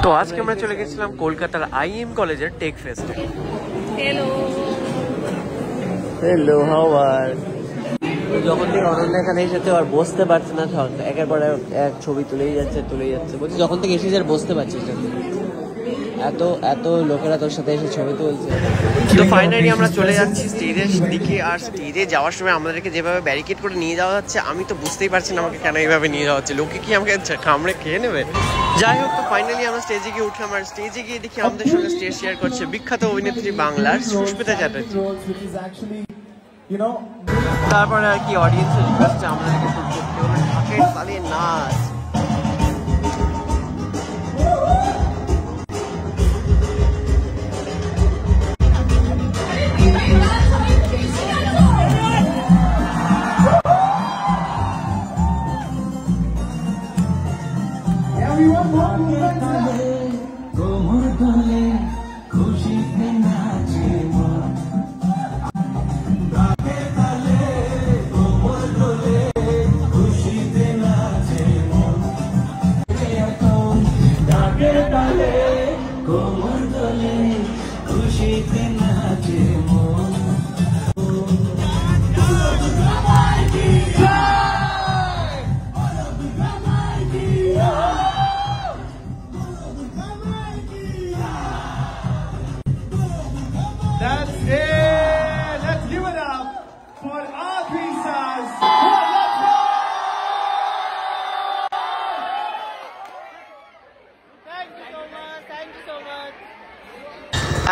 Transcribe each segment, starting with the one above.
তো আজকে আমরা চলে গেছিলাম কলকাতার আইএম কলেজের টেক ফেস্টে। হ্যালো হ্যালো, হাউ আর যখন থেকে অনন্যা এখানে এসেছে আর বসতে পারছে না, একের পর এক ছবি তুলেই যাচ্ছে বলছি যখন থেকে এসেছে আর বসতে পারছিস না, এত লোকেরা তোর সাথে এসে ছবি তুলছে। তো ফাইনালি আমরা চলে যাচ্ছি স্টেজের দিকে, আর স্টেজে যাওয়ার সময় আমাদেরকে যেভাবে ব্যারিকেড করে নিয়ে যাওয়া হচ্ছে আমি তো বুঝতেই পারছি না আমাকে কেন এইভাবে নিয়ে যাওয়া হচ্ছে, লোকে কি আমাকে কামড়ে খেয়ে নেবে। যাই হোক, তো ফাইনালি আমরা স্টেজে গিয়ে উঠলাম, আর স্টেজে গিয়ে দেখি আমাদের সঙ্গে স্টেজ শেয়ার করছে বিখ্যাত অভিনেত্রী বাংলার সুস্মিতা চ্যাটার্জি। তারপরে আর কি অডিয়েন্সের রিকোয়েস্টে আমাদেরকে শুট করতে হলো ঢাকের তালে নাচ।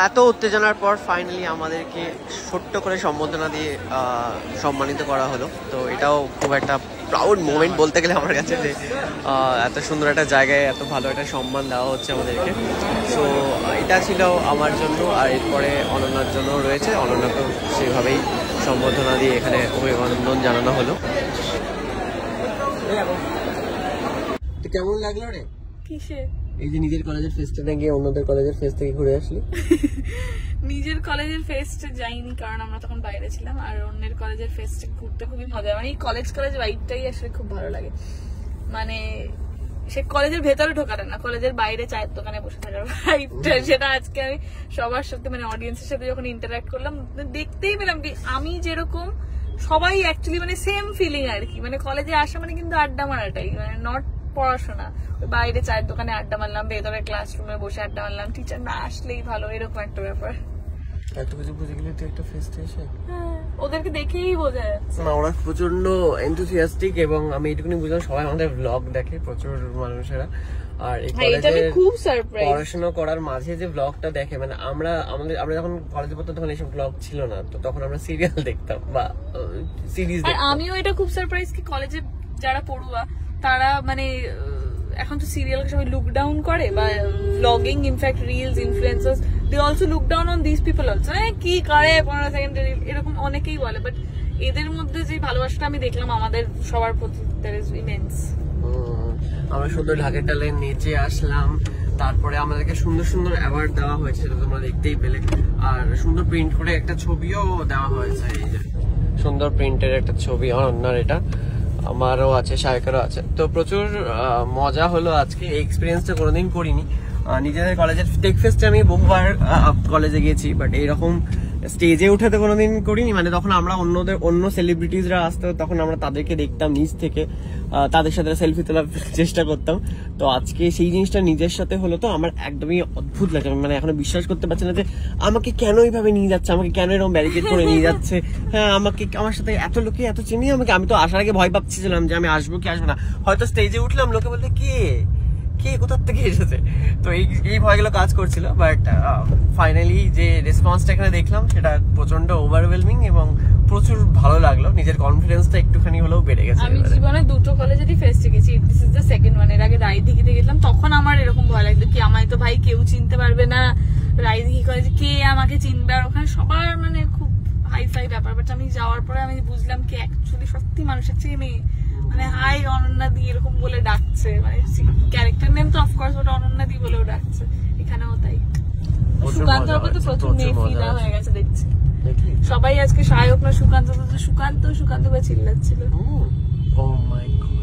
এত উত্তেজনার পর ফাইনালি আমাদেরকে ছোট্ট করে সম্বোধনা দিয়ে সম্মানিত করা হলো। তো এটাও খুব একটা প্রাউড মোমেন্ট বলতে গেলে আমার কাছে, যে এত সুন্দর একটা জায়গায় এত ভালো একটা সম্মান দেওয়া হচ্ছে আমাদেরকে। সো এটা ছিল আমার জন্য, আর এরপরে অনন্যার জন্য রয়েছে। অনন্যাকেও সেভাবেই সম্বোধনা দিয়ে এখানে অভিনন্দন জানানো হলো। তো কেমন লাগলো রে? কিসে? এই যে নিজের কলেজের ফেস্টে না গিয়ে অন্যদের কলেজের ফেস্ট থেকে ঘুরে আসলি। নিজের কলেজের ফেস্টে যাইনি, কারণ আমরা তখন বাইরে ছিলাম, আর অন্যের কলেজের ফেস্টে ঘুরতে খুবই মজা। মানে এই কলেজ ভাইবটাই আসলে খুব ভালো লাগে। মানে সে কলেজের ভেতরে ঢোকাটা না, কলেজের বাইরে চায়ের দোকানে বসে থাকার ভাইবটা, সেটা আজকে আমি সবার সাথে মানে অডিয়েন্সের সাথে যখন ইন্টারঅ্যাক্ট করলাম দেখতেই পেলাম কি আমি যেরকম সবাই অ্যাকচুয়ালি মানে সেম ফিলিং আর কি। মানে কলেজে আসা মানে কিন্তু আড্ডা মারাটাই, মানে নট পড়াশোনা। বাইরে চায়ের দোকানে আড্ডা মারলাম, ভেতরে ক্লাসরুমে বসে আড্ডা মারলাম, টিচার না আসলেই ভালো, এরকম একটা ব্যাপার। এত কিছু বুঝে গেলে তুই একটা ফেস্টে এসে ওদেরকে দেখেই বোঝা যাচ্ছে না ওরা প্রচন্ড এনথুসিয়াস্টিক, এবং আমি এটুকুনি বুঝলাম সবাই আমাদের ব্লগ দেখে প্রচুর মানুষেরা। আর এই কলেজে খুব সারপ্রাইজ পড়াশোনা করার মাঝে যে ব্লগটা দেখে, মানে আমরা যখন কলেজে পড়তাম তখন এইসব ব্লগ ছিল না, তো তখন আমরা সিরিয়াল দেখতাম বা সিরিজ দেখতাম। আমিও এটা খুব সারপ্রাইজ কি কলেজে যারা পড়ুয়া তারা মানে এখন তো সিরিয়ালকে সবাই লুক ডাউন করে, বা blogging in fact reels influencers they also look down on this people also. কি করে 15 সেকেন্ডের এরকম অনেকেই বলে, বাট এদের মধ্যে যে ভালোবাসাটা আমি দেখলাম আমাদের সবার প্রতি, দ্যাট ইজ ইমেন্স। আমরা সুন্দর ঢাকের টালে নেচে আসলাম, তারপরে আমাদেরকে সুন্দর সুন্দর অ্যাওয়ার্ড দেওয়া হয়েছে, সেটা তোমরা দেখতেই পেলে। আর সুন্দর প্রিন্ট করে একটা ছবিও দেওয়া হয়েছে, এই যে সুন্দর প্রিন্টের একটা ছবি অনন্যার, এটা আমারও আছে, শায়কেরও আছে। তো প্রচুর মজা হলো আজকে, এই এক্সপিরিয়েন্সটা কোনোদিন করিনি। নিজেদের কলেজের টেক ফেস্টে আমি বহুবার কলেজে গেছি, বাট এইরকম স্টেজে উঠাতে কোনোদিন করিনি। মানে তখন আমরা অন্য সেলিব্রিটিজরা আসতো, তখন আমরা তাদেরকে দেখতাম নিচ থেকে, তাদের সাথে সেলফি তোলার চেষ্টা করতাম। তো আজকে সেই জিনিসটা নিজের সাথে হলো, তো আমার একদমই অদ্ভুত লাগছে। মানে এখনো বিশ্বাস করতে পারছি না যে আমাকে কেন এইভাবে নিয়ে যাচ্ছে, আমাকে কেন এরকম ব্যারিকেড করে নিয়ে যাচ্ছে। হ্যাঁ, আমার সাথে এত লোকে এত চিনি আমাকে। আমি তো আসার আগে ভয় পাচ্ছিলাম যে আমি আসবো কি আসবো না, হয়তো স্টেজে উঠলাম লোকে বলতে কে কোথার থেকে এসেছে, তো এই ভয়গুলো কাজ করছিল। বাট ফাইনালি যে রেসপন্সটা এখানে দেখলাম সেটা প্রচন্ড ওভারওয়েলমিং, এবং প্রচুর ভালো লাগলো। নিজের কনফিডেন্সটা একটুখানি হলেও বেড়ে গেছে। আমি জীবনে দুটো কলেজেরই ফেস্টে গেছি, this is the second one. এর আগে রায়দিঘিতে গেলাম, তখন আমার এরকম ভয় লাগতো কি আমায় তো ভাই কেউ চিনতে পারবে না, রায়দিঘি কলেজে কে আমাকে চিনবে, আর ওখানে সবার মানে খুব হাইফাই ব্যাপার। বাট আমি যাওয়ার পরে আমি বুঝলাম কি অ্যাকচুয়ালি সত্যি মানুষের চেনে, মানে হাই অনন্যা দি এরকম বলে ডাকছে, মানে ক্যারেক্টার নেম তো অফকোর্স ওটা অনন্যা দি বলেও ডাকছে। এখানেও তাই। সুকান্তর উপর তো প্রচুর মেয়ে ফিদা হয়ে গেছে দেখছি সবাই। আজকে শায়ক না সুকান্ত করে চিল্লাচ্ছিল। ও মাই গড।